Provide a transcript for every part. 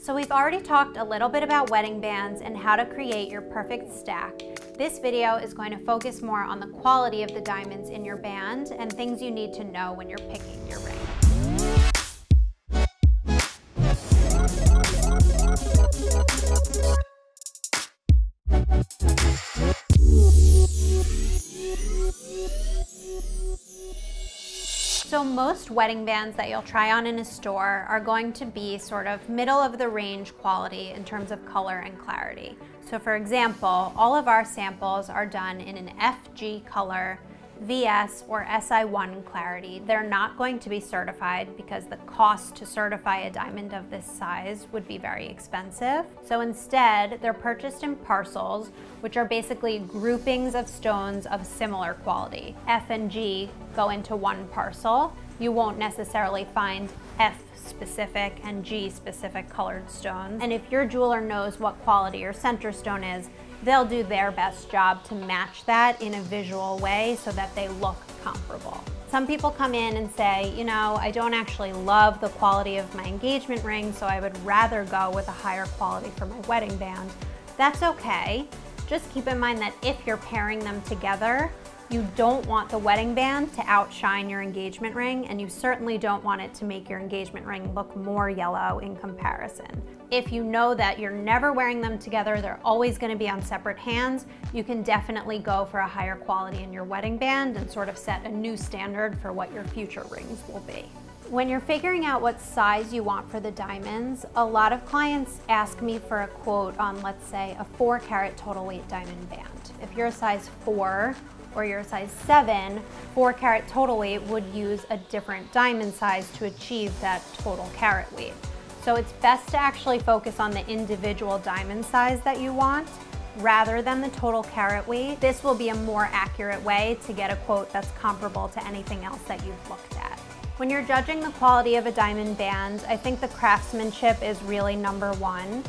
So we've already talked a little bit about wedding bands and how to create your perfect stack. This video is going to focus more on the quality of the diamonds in your band and things you need to know when you're picking your ring. So most wedding bands that you'll try on in a store are going to be sort of middle of the range quality in terms of color and clarity. So for example, all of our samples are done in an FG color, VS or SI1 clarity. They're not going to be certified because the cost to certify a diamond of this size would be very expensive. So instead, they're purchased in parcels, which are basically groupings of stones of similar quality. F and G go into one parcel. You won't necessarily find F specific and G specific colored stones. And if your jeweler knows what quality your center stone is, they'll do their best job to match that in a visual way so that they look comparable. Some people come in and say, you know, I don't actually love the quality of my engagement ring, so I would rather go with a higher quality for my wedding band. That's okay. Just keep in mind that if you're pairing them together, you don't want the wedding band to outshine your engagement ring, and you certainly don't want it to make your engagement ring look more yellow in comparison. If you know that you're never wearing them together, they're always going to be on separate hands, you can definitely go for a higher quality in your wedding band and sort of set a new standard for what your future rings will be. When you're figuring out what size you want for the diamonds, a lot of clients ask me for a quote on, let's say, a 4-carat total weight diamond band. If you're a size 4, or you're a size 7, 4-carat total weight would use a different diamond size to achieve that total carat weight. So it's best to actually focus on the individual diamond size that you want rather than the total carat weight. This will be a more accurate way to get a quote that's comparable to anything else that you've looked at. When you're judging the quality of a diamond band, I think the craftsmanship is really number one.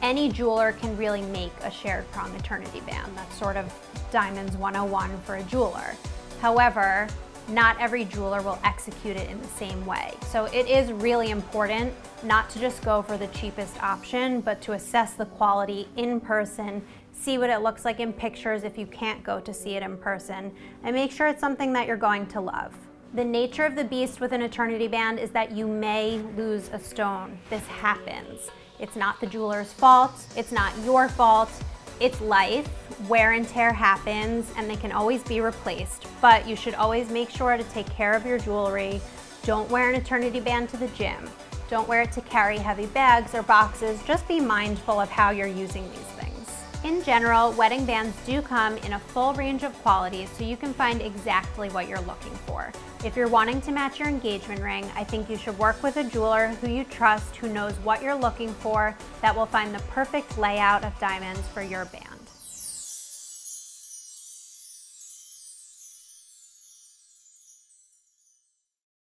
Any jeweler can really make a shared prom eternity band. That's sort of Diamonds 101 for a jeweler. However, not every jeweler will execute it in the same way. So it is really important not to just go for the cheapest option, but to assess the quality in person, see what it looks like in pictures if you can't go to see it in person, and make sure it's something that you're going to love. The nature of the beast with an eternity band is that you may lose a stone. This happens. It's not the jeweler's fault, it's not your fault, it's life. Wear and tear happens and they can always be replaced, but you should always make sure to take care of your jewelry. Don't wear an eternity band to the gym. Don't wear it to carry heavy bags or boxes. Just be mindful of how you're using these things. In general, wedding bands do come in a full range of qualities, so you can find exactly what you're looking for. If you're wanting to match your engagement ring, I think you should work with a jeweler who you trust, who knows what you're looking for, that will find the perfect layout of diamonds for your band.